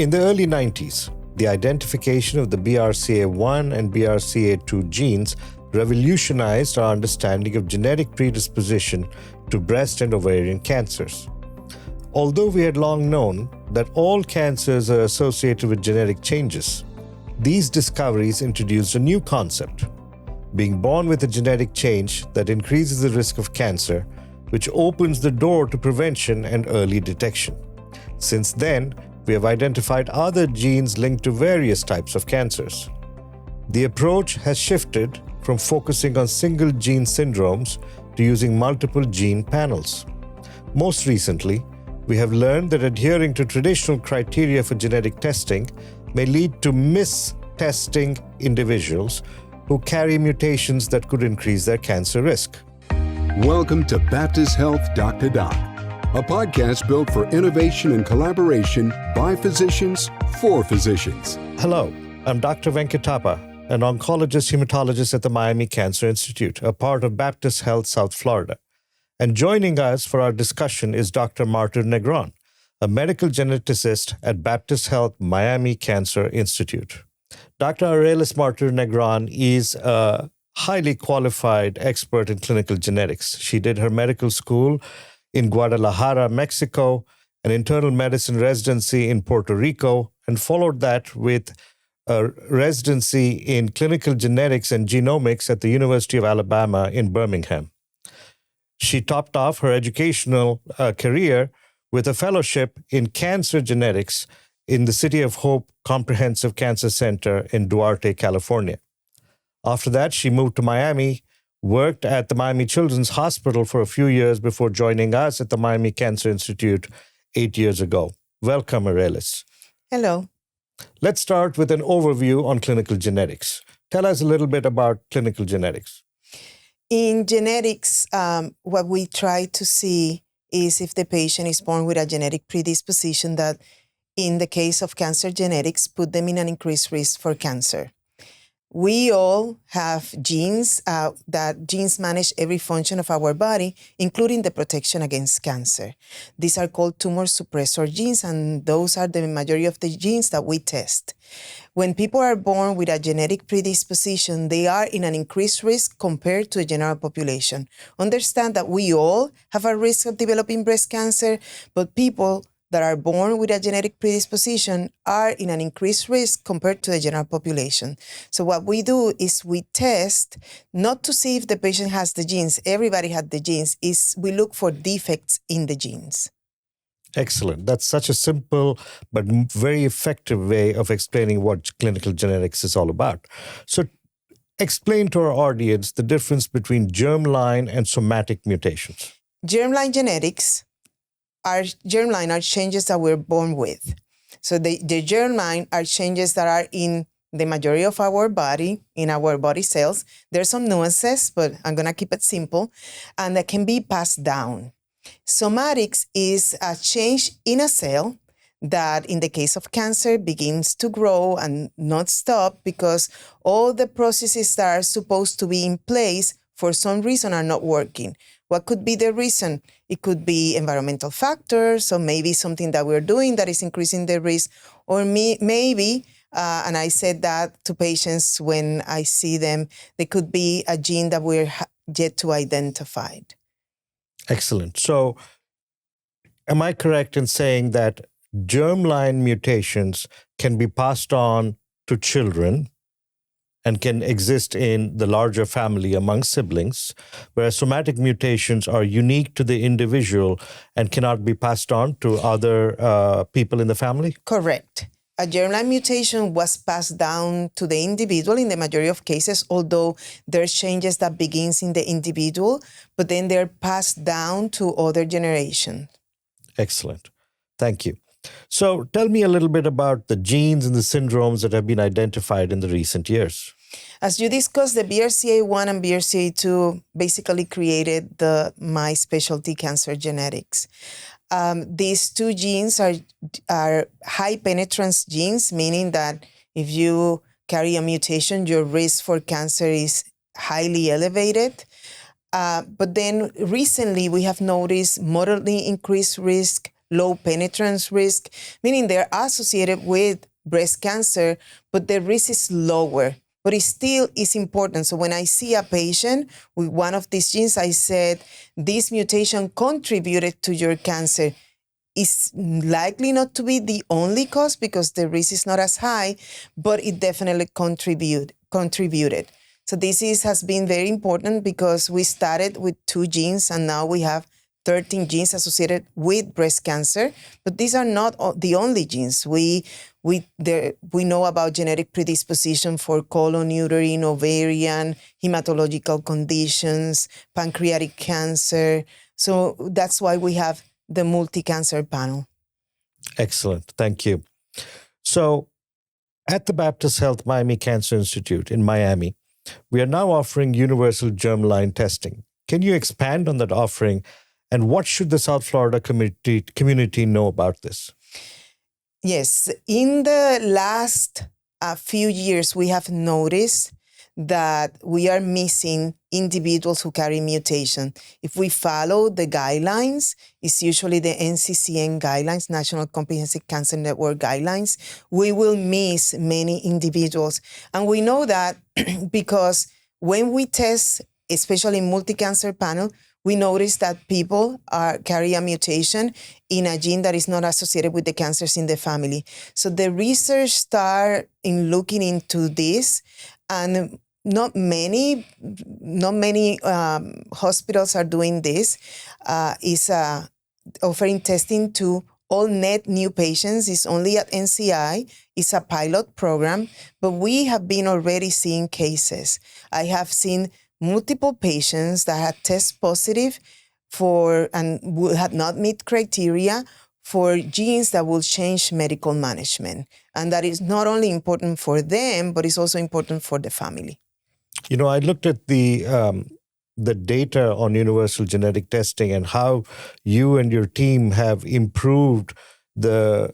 In the early 90s, the identification of the BRCA1 and BRCA2 genes revolutionized our understanding of genetic predisposition to breast and ovarian cancers. Although we had long known that all cancers are associated with genetic changes, these discoveries introduced a new concept: being born with a genetic change that increases the risk of cancer, which opens the door to prevention and early detection. Since then, we have identified other genes linked to various types of cancers. The approach has shifted from focusing on single gene syndromes to using multiple gene panels. Most recently, we have learned that adhering to traditional criteria for genetic testing may lead to mistesting individuals who carry mutations that could increase their cancer risk. Welcome to Baptist Health Doc to Doc, a podcast built for innovation and collaboration by physicians for physicians. Hello, I'm Dr. Venkatappa, an oncologist hematologist at the Miami Cancer Institute, a part of Baptist Health South Florida. And joining us for our discussion is Dr. Martir Negron, a medical geneticist at Baptist Health Miami Cancer Institute. Dr. Arelis Martir Negron is a highly qualified expert in clinical genetics. She did her medical school in Guadalajara, Mexico, an internal medicine residency in Puerto Rico, and followed that with a residency in clinical genetics and genomics at the University of Alabama in Birmingham. She topped off her educational career with a fellowship in cancer genetics in the City of Hope Comprehensive Cancer Center in Duarte, California. After that, she moved to Miami, worked at the Miami Children's Hospital for a few years before joining us at the Miami Cancer Institute 8 years ago. Welcome, Arelis. Hello. Let's start with an overview on clinical genetics. Tell us a little bit about clinical genetics. In genetics, what we try to see is if the patient is born with a genetic predisposition that, in the case of cancer genetics, put them in an increased risk for cancer. We all have genes that genes manage every function of our body, including the protection against cancer. These are called tumor suppressor genes, and those are the majority of the genes that we test. When people are born with a genetic predisposition, they are in an increased risk compared to the general population. Understand that we all have a risk of developing breast cancer, but people that are born with a genetic predisposition are in an increased risk compared to the general population. So what we do is we test, not to see if the patient has the genes, everybody had the genes, is we look for defects in the genes. Excellent. That's such a simple but very effective way of explaining what clinical genetics is all about. So explain to our audience the difference between germline and somatic mutations. Germline are changes that we're born with. So the germline are changes that are in the majority of our body, in our body cells. There's some nuances, but I'm going to keep it simple, and that can be passed down. Somatics is a change in a cell that, in the case of cancer, begins to grow and not stop because all the processes that are supposed to be in place for some reason are not working. What could be the reason? It could be environmental factors, or maybe something that we're doing that is increasing the risk, or maybe, and I said that to patients when I see them, there could be a gene that we're yet to identify. Excellent. So am I correct in saying that germline mutations can be passed on to children and can exist in the larger family among siblings, whereas somatic mutations are unique to the individual and cannot be passed on to other people in the family? Correct. A germline mutation was passed down to the individual in the majority of cases, although there's changes that begins in the individual, but then they're passed down to other generations. Excellent. Thank you. So tell me a little bit about the genes and the syndromes that have been identified in the recent years. As you discussed, the BRCA1 and BRCA2 basically created my specialty, cancer genetics. These two genes are high penetrance genes, meaning that if you carry a mutation, your risk for cancer is highly elevated. But then recently we have noticed moderately increased risk, low penetrance risk, meaning they're associated with breast cancer, but the risk is lower. But it still is important. So when I see a patient with one of these genes, I said, this mutation contributed to your cancer. It's likely not to be the only cause because the risk is not as high, but it definitely contributed. So this has been very important because we started with 2 genes and now we have 13 genes associated with breast cancer, but these are not the only genes. We know about genetic predisposition for colon, uterine, ovarian, hematological conditions, pancreatic cancer. So that's why we have the multi-cancer panel. Excellent. Thank you. So at the Baptist Health Miami Cancer Institute in Miami, we are now offering universal germline testing. Can you expand on that offering? And what should the South Florida community know about this? Yes. In the last few years, we have noticed that we are missing individuals who carry mutation. If we follow the guidelines, it's usually the NCCN guidelines, National Comprehensive Cancer Network guidelines, we will miss many individuals. And we know that because when we test, especially in multi-cancer panel, we notice that people carry a mutation in a gene that is not associated with the cancers in the family. So the research started in looking into this, and not many hospitals are doing this. Is offering testing to all net new patients. It's only at NCI. It's a pilot program, but we have been already seeing cases. I have seen multiple patients that had test positive for and had not met criteria for genes that will change medical management. And that is not only important for them, but it's also important for the family. You know, I looked at the data on universal genetic testing and how you and your team have improved the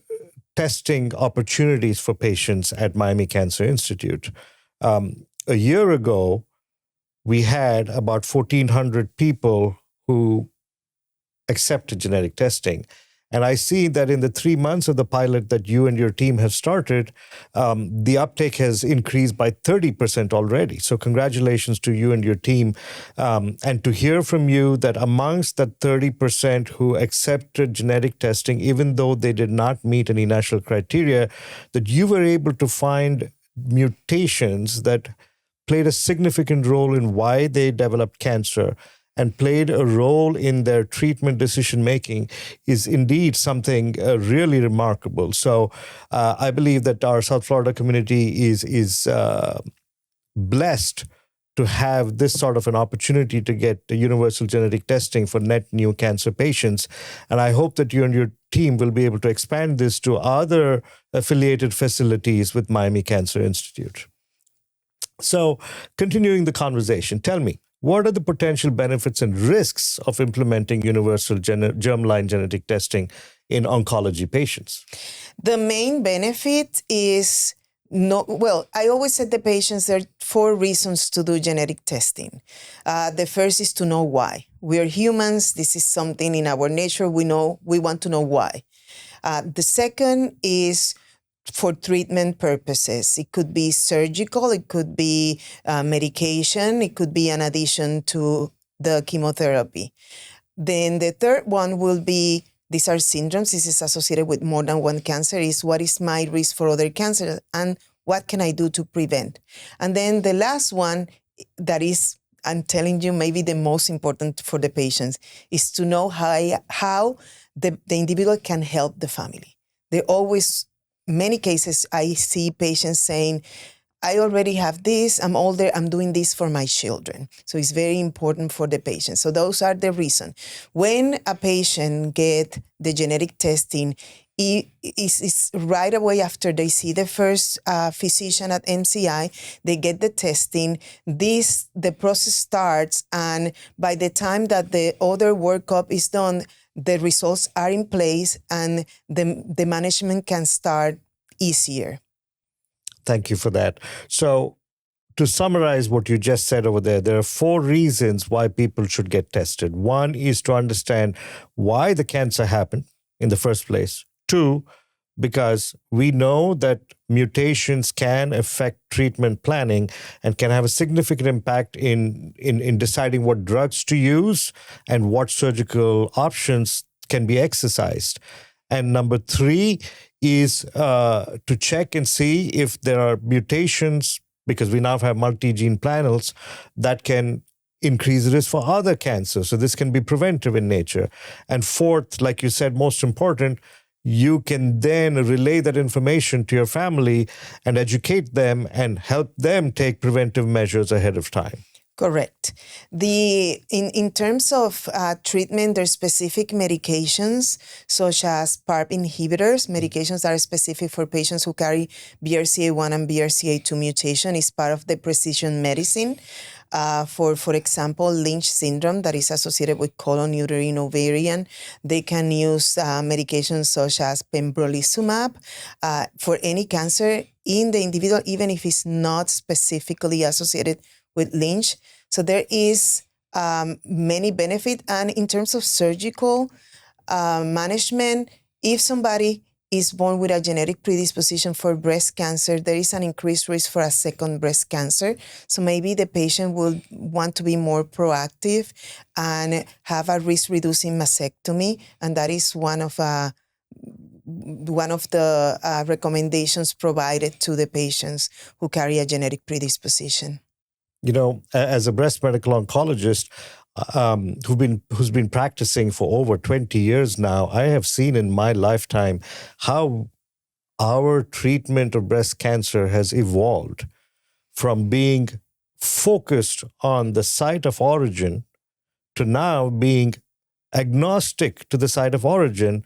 testing opportunities for patients at Miami Cancer Institute. A year ago, we had about 1,400 people who accepted genetic testing. And I see that in the 3 months of the pilot that you and your team have started, the uptake has increased by 30% already. So congratulations to you and your team. And to hear from you that amongst that 30% who accepted genetic testing, even though they did not meet any national criteria, that you were able to find mutations that played a significant role in why they developed cancer and played a role in their treatment decision-making is indeed something really remarkable. So I believe that our South Florida community is blessed to have this sort of an opportunity to get universal genetic testing for net new cancer patients. And I hope that you and your team will be able to expand this to other affiliated facilities with Miami Cancer Institute. So continuing the conversation, tell me, what are the potential benefits and risks of implementing universal germline genetic testing in oncology patients? The main benefit is I always say to patients there are 4 reasons to do genetic testing. The first is to know why. We are humans. This is something in our nature. We want to know why. The second is for treatment purposes. It could be surgical, it could be medication, it could be an addition to the chemotherapy. Then the third one will be, these are syndromes, this is associated with more than one cancer, is what is my risk for other cancers and what can I do to prevent? And then the last one that is, I'm telling you, maybe the most important for the patients is to know how the individual can help the family. Many cases, I see patients saying, I already have this, I'm older, I'm doing this for my children. So it's very important for the patient. So those are the reasons. When a patient gets the genetic testing, it's right away after they see the first physician at MCI, they get the testing, the process starts, and by the time that the other workup is done, the results are in place and the management can start easier. Thank you for that. So to summarize what you just said over there are 4 reasons why people should get tested. One is to understand why the cancer happened. in the first place. 2, because we know that mutations can affect treatment planning and can have a significant impact in deciding what drugs to use and what surgical options can be exercised. And number 3 is to check and see if there are mutations, because we now have multi-gene panels that can increase risk for other cancers. So this can be preventive in nature. And 4th, like you said, most important, you can then relay that information to your family and educate them and help them take preventive measures ahead of time. Correct. In terms of treatment, there's specific medications such as PARP inhibitors, medications that are specific for patients who carry BRCA1 and BRCA2 mutation. Is part of the precision medicine. For example, Lynch syndrome that is associated with colon, uterine, ovarian. They can use medications such as pembrolizumab for any cancer in the individual, even if it's not specifically associated with Lynch. So there is many benefit. And in terms of surgical management, if somebody is born with a genetic predisposition for breast cancer, there is an increased risk for a second breast cancer. So maybe the patient will want to be more proactive and have a risk-reducing mastectomy. And that is one of the recommendations provided to the patients who carry a genetic predisposition. You know, as a breast medical oncologist who's been practicing for over 20 years now, I have seen in my lifetime how our treatment of breast cancer has evolved from being focused on the site of origin to now being agnostic to the site of origin.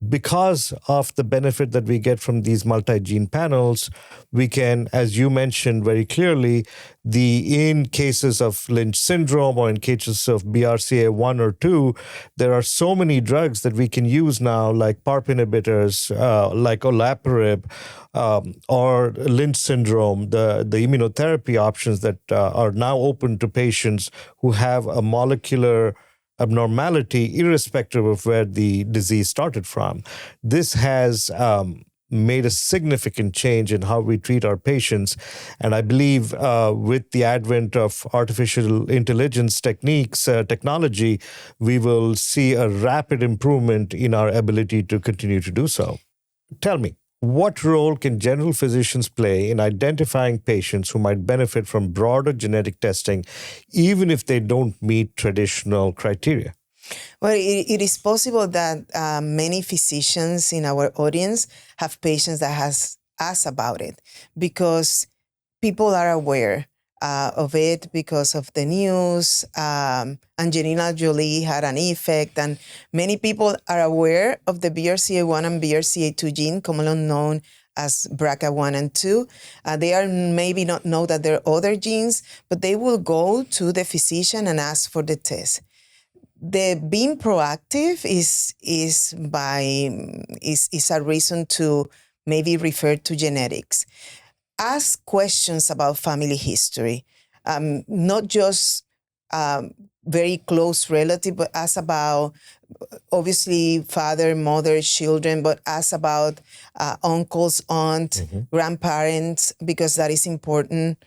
Because of the benefit that we get from these multi-gene panels, we can, as you mentioned very clearly, in cases of Lynch syndrome or in cases of BRCA1 or 2, there are so many drugs that we can use now, like PARP inhibitors, like olaparib, or Lynch syndrome, the immunotherapy options that are now open to patients who have a molecular abnormality, irrespective of where the disease started from. This has made a significant change in how we treat our patients. And I believe with the advent of artificial intelligence technology, we will see a rapid improvement in our ability to continue to do so. Tell me, what role can general physicians play in identifying patients who might benefit from broader genetic testing, even if they don't meet traditional criteria? Well, it is possible that many physicians in our audience have patients that has asked about it, because people are aware of it because of the news. Angelina Jolie had an effect, and many people are aware of the BRCA1 and BRCA2 gene, commonly known as BRCA1 and 2. They are maybe not know that there are other genes, but they will go to the physician and ask for the test. The being proactive is a reason to maybe refer to genetics. Ask questions about family history, not just very close relative, but ask about obviously father, mother, children, but ask about uncles, aunt, grandparents, because that is important.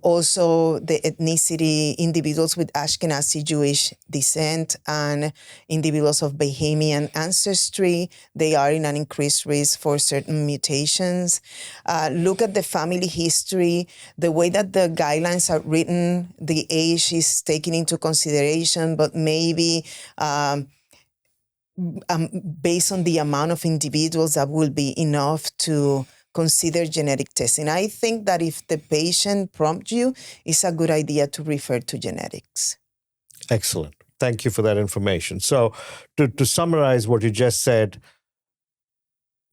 Also, the ethnicity, individuals with Ashkenazi Jewish descent and individuals of Bahamian ancestry, they are in an increased risk for certain mutations. Look at the family history, the way that the guidelines are written, the age is taken into consideration, but maybe based on the amount of individuals, that will be enough to consider genetic testing. I think that if the patient prompts you, it's a good idea to refer to genetics. Excellent. Thank you for that information. So to summarize what you just said,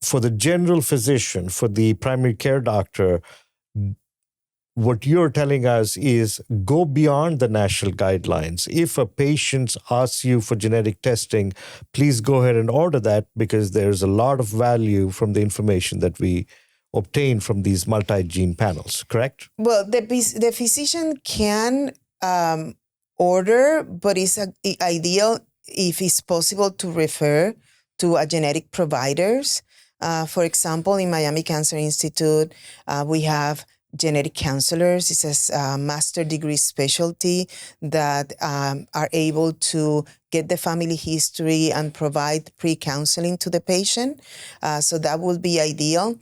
for the general physician, for the primary care doctor, what you're telling us is go beyond the national guidelines. If a patient asks you for genetic testing, please go ahead and order that, because there's a lot of value from the information that we obtain from these multi-gene panels, correct? Well, the physician can order, but it's ideal if it's possible to refer to a genetic providers. For example, in Miami Cancer Institute, we have genetic counselors. It's a master degree specialty that are able to get the family history and provide pre-counseling to the patient. So that would be ideal.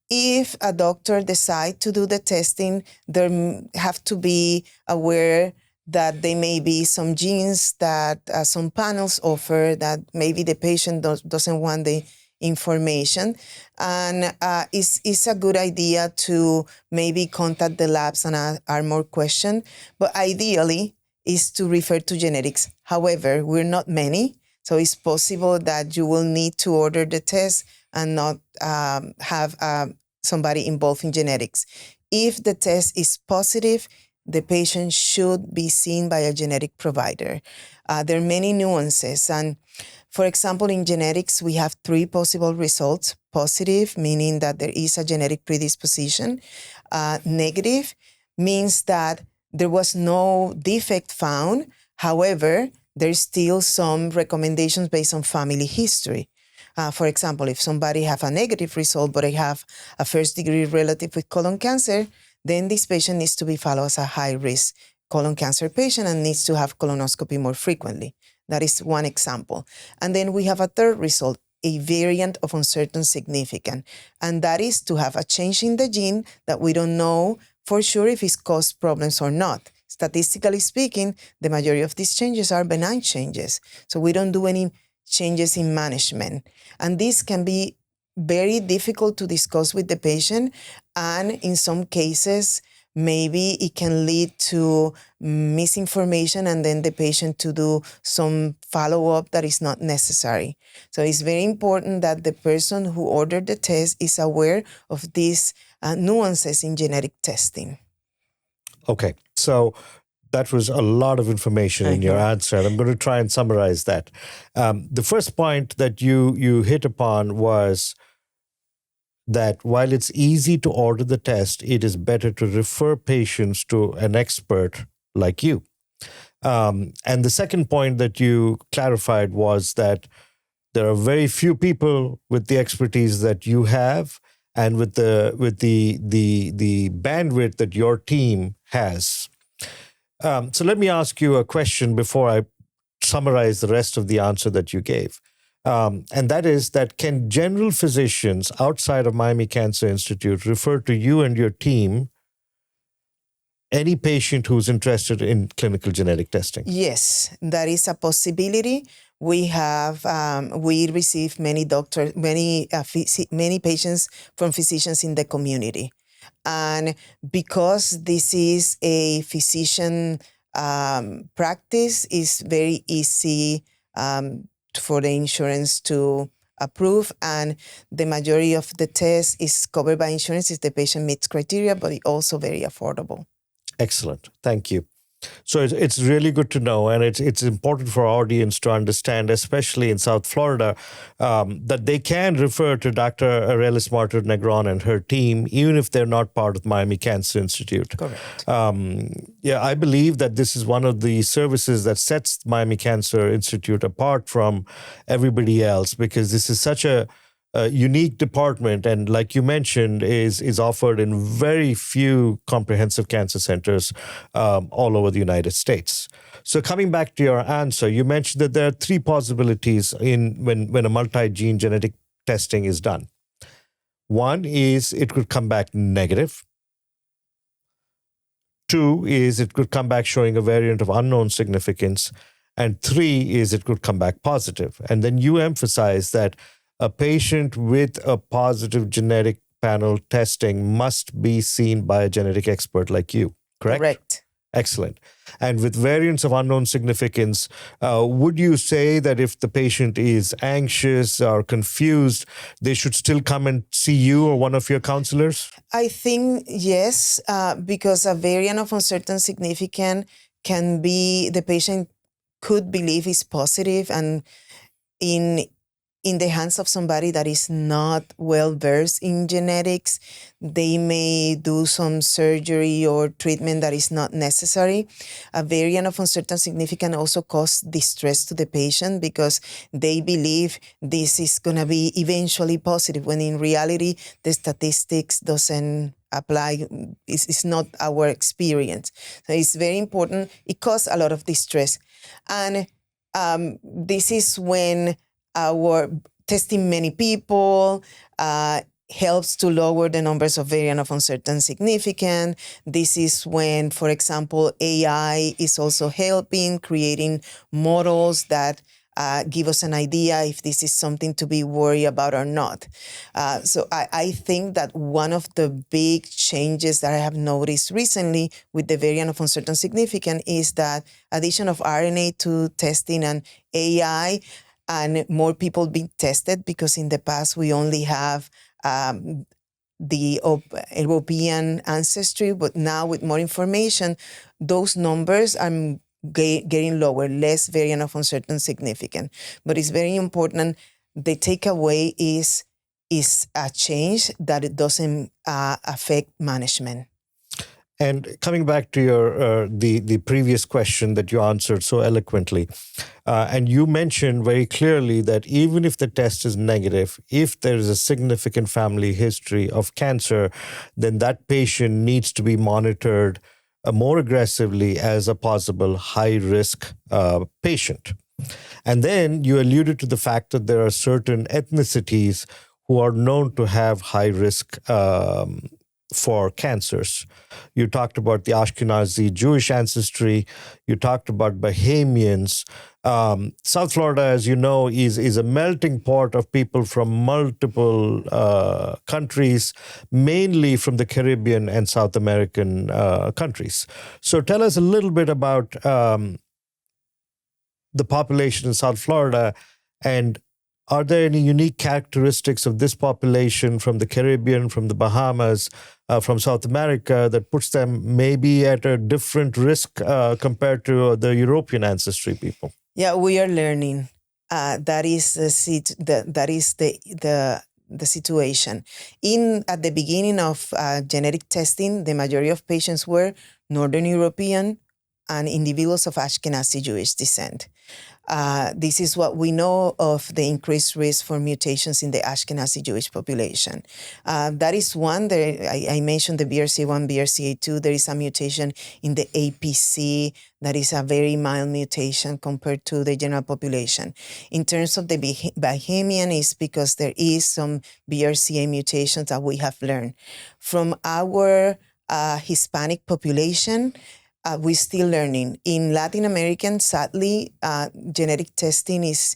If a doctor decides to do the testing, they have to be aware that there may be some genes that some panels offer that maybe the patient doesn't want the information. And it's a good idea to maybe contact the labs and ask more questions. But ideally is to refer to genetics. However, we're not many, so it's possible that you will need to order the test and not have somebody involved in genetics. If the test is positive, the patient should be seen by a genetic provider. There are many nuances. And for example, in genetics, we have 3 possible results. Positive, meaning that there is a genetic predisposition. Negative means that there was no defect found. However, there's still some recommendations based on family history. For example, if somebody have a negative result, but they have a first-degree relative with colon cancer, then this patient needs to be followed as a high-risk colon cancer patient and needs to have colonoscopy more frequently. That is one example. And then we have a third result, a variant of uncertain significance. And that is to have a change in the gene that we don't know for sure if it's caused problems or not. Statistically speaking, the majority of these changes are benign changes. So we don't do any changes in management. And this can be very difficult to discuss with the patient. And in some cases, maybe it can lead to misinformation and then the patient to do some follow-up that is not necessary. So it's very important that the person who ordered the test is aware of these nuances in genetic testing. Okay, so that was a lot of information in your answer, and I'm going to try and summarize that. The first point that you hit upon was that while it's easy to order the test, it is better to refer patients to an expert like you. And the second point that you clarified was that there are very few people with the expertise that you have and with the bandwidth that your team has. So let me ask you a question before I summarize the rest of the answer that you gave. And that is that can general physicians outside of Miami Cancer Institute refer to you and your team any patient who's interested in clinical genetic testing? Yes, that is a possibility. We have we receive many patients from physicians in the community, and because this is a physician practice, it's very easy for the insurance to approve, and the majority of the test is covered by insurance if the patient meets criteria, but it's also very affordable. Excellent. Thank you. So it's really good to know, and it's important for our audience to understand, especially in South Florida, that they can refer to Dr. Arelis Martir Negron and her team, even if they're not part of Miami Cancer Institute. Correct. I believe that this is one of the services that sets Miami Cancer Institute apart from everybody else, because this is such a unique department, and like you mentioned, is offered in very few comprehensive cancer centers all over the United States. So coming back to your answer, you mentioned that there are 3 possibilities when a multi-gene genetic testing is done. One is it could come back negative. 2 is it could come back showing a variant of unknown significance. And 3 is it could come back positive. And then you emphasize that a patient with a positive genetic panel testing must be seen by a genetic expert like you, correct? Correct. Excellent. And with variants of unknown significance, would you say that if the patient is anxious or confused, they should still come and see you or one of your counselors? I think yes, because a variant of uncertain significance can be, the patient could believe is positive, and in in the hands of somebody that is not well versed in genetics, they may do some surgery or treatment that is not necessary. A variant of uncertain significance also causes distress to the patient because they believe this is going to be eventually positive, when in reality, the statistics doesn't apply. It's not our experience. So it's very important. It causes a lot of distress. And this is when our testing many people helps to lower the numbers of variant of uncertain significance. This is when, for example, AI is also helping creating models that give us an idea if this is something to be worried about or not. So I think that one of the big changes that I have noticed recently with the variant of uncertain significance is that addition of RNA to testing and AI and more people being tested, because in the past we only have the European ancestry, but now with more information, those numbers are getting lower, less variant of uncertain significance. But it's very important. The takeaway is a change that it doesn't affect management. And coming back to your the previous question that you answered so eloquently, and you mentioned very clearly that even if the test is negative, if there is a significant family history of cancer, then that patient needs to be monitored more aggressively as a possible high-risk patient. And then you alluded to the fact that there are certain ethnicities who are known to have high risk for cancers. You talked about the Ashkenazi Jewish ancestry. You talked about Bahamians. South Florida, as you know, is a melting pot of people from multiple countries, mainly from the Caribbean and South American countries. So tell us a little bit about the population in South Florida, and are there any unique characteristics of this population from the Caribbean, from the Bahamas, from South America that puts them maybe at a different risk compared to the European ancestry people? Yeah, we are learning. That is the situation. At the beginning of genetic testing, the majority of patients were Northern European and individuals of Ashkenazi Jewish descent. This is what we know of the increased risk for mutations in the Ashkenazi Jewish population. That is one. I mentioned the BRCA1, BRCA2. There is a mutation in the APC that is a very mild mutation compared to the general population. In terms of the Bahamian, is because there is some BRCA mutations that we have learned. From our Hispanic population, we're still learning. In Latin American, sadly, genetic testing is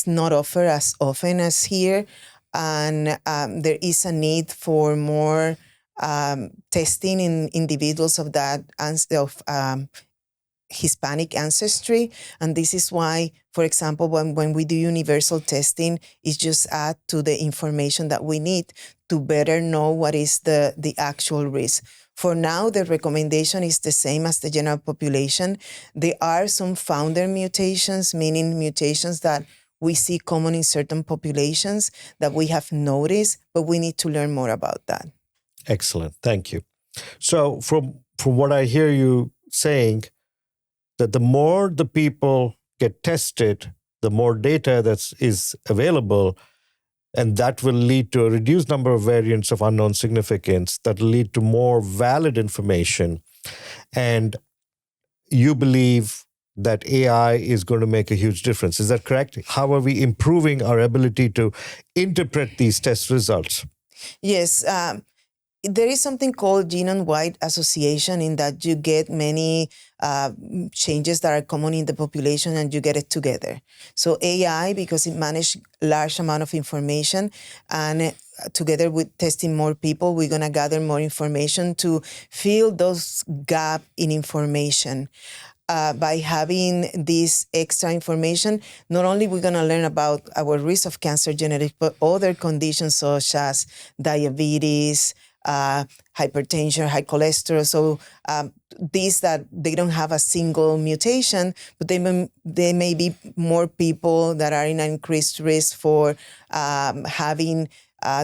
not offered as often as here, and there is a need for more testing in individuals of Hispanic ancestry. And this is why, for example, when we do universal testing, it's just add to the information that we need to better know what is the actual risk. For now, the recommendation is the same as the general population. There are some founder mutations, meaning mutations that we see common in certain populations that we have noticed, but we need to learn more about that. Excellent. Thank you. So from what I hear you saying, that the more the people get tested, the more data that is available, and that will lead to a reduced number of variants of unknown significance that will lead to more valid information. And you believe that AI is going to make a huge difference. Is that correct? How are we improving our ability to interpret these test results? Yes. There is something called genome-wide association, in that you get many changes that are common in the population and you get it together. So AI, because it manages large amount of information, and together with testing more people, we're going to gather more information to fill those gaps in information. By having this extra information, not only we're going to learn about our risk of cancer genetics, but other conditions such as diabetes, hypertension, high cholesterol. So these that they don't have a single mutation, but they may be more people that are in an increased risk for having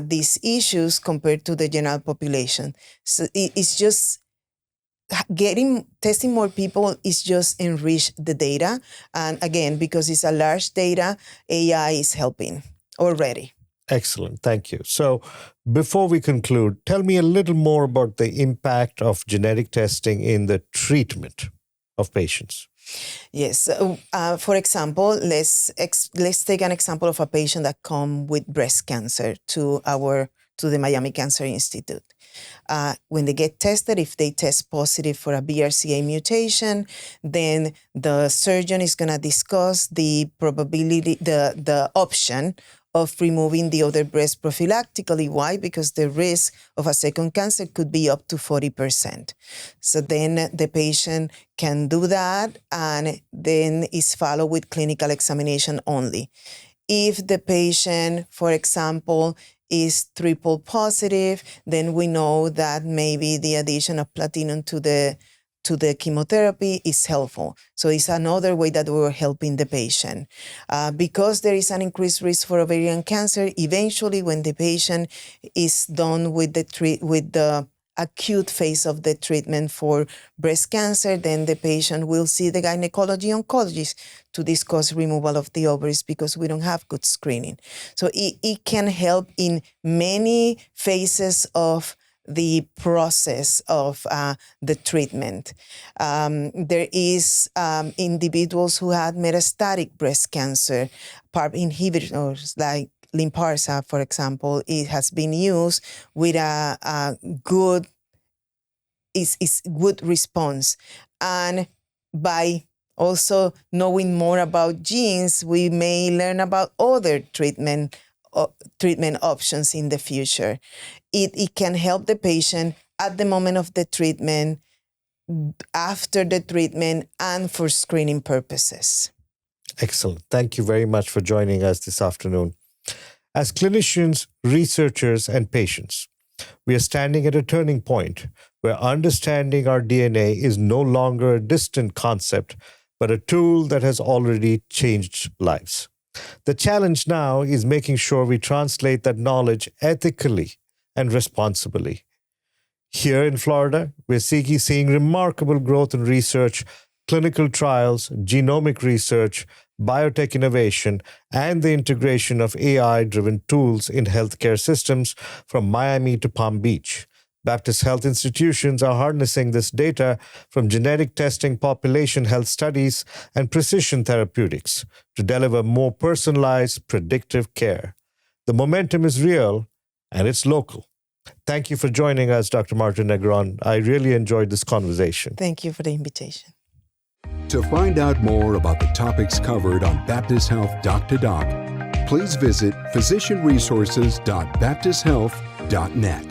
these issues compared to the general population. So it's just testing more people is just enrich the data. And again, because it's a large data, AI is helping already. Excellent. Thank you. So before we conclude, tell me a little more about the impact of genetic testing in the treatment of patients. Yes. For example, let's take an example of a patient that come with breast cancer to the Miami Cancer Institute. When they get tested, if they test positive for a BRCA mutation, then the surgeon is going to discuss the probability, the option of removing the other breast prophylactically. Why? Because the risk of a second cancer could be up to 40%. So then the patient can do that, and then is followed with clinical examination only. If the patient, for example, is triple positive, then we know that maybe the addition of platinum to the chemotherapy is helpful. So it's another way that we're helping the patient. Because there is an increased risk for ovarian cancer, eventually when the patient is done with the acute phase of the treatment for breast cancer, then the patient will see the gynecology oncologist to discuss removal of the ovaries because we don't have good screening. So it can help in many phases of the process of the treatment. There is individuals who had metastatic breast cancer, PARP inhibitors like Lynparza, for example. It has been used with a good response. And by also knowing more about genes, we may learn about other treatment options in the future. It can help the patient at the moment of the treatment, after the treatment, and for screening purposes. Excellent. Thank you very much for joining us this afternoon. As clinicians, researchers, and patients, we are standing at a turning point where understanding our DNA is no longer a distant concept, but a tool that has already changed lives. The challenge now is making sure we translate that knowledge ethically and responsibly. Here in Florida, we're seeing remarkable growth in research, clinical trials, genomic research, biotech innovation, and the integration of AI-driven tools in healthcare systems from Miami to Palm Beach. Baptist health institutions are harnessing this data from genetic testing, population health studies, and precision therapeutics to deliver more personalized, predictive care. The momentum is real, and it's local. Thank you for joining us, Dr. Martir Negron. I really enjoyed this conversation. Thank you for the invitation. To find out more about the topics covered on Baptist Health Doc to Doc, please visit physicianresources.baptisthealth.net.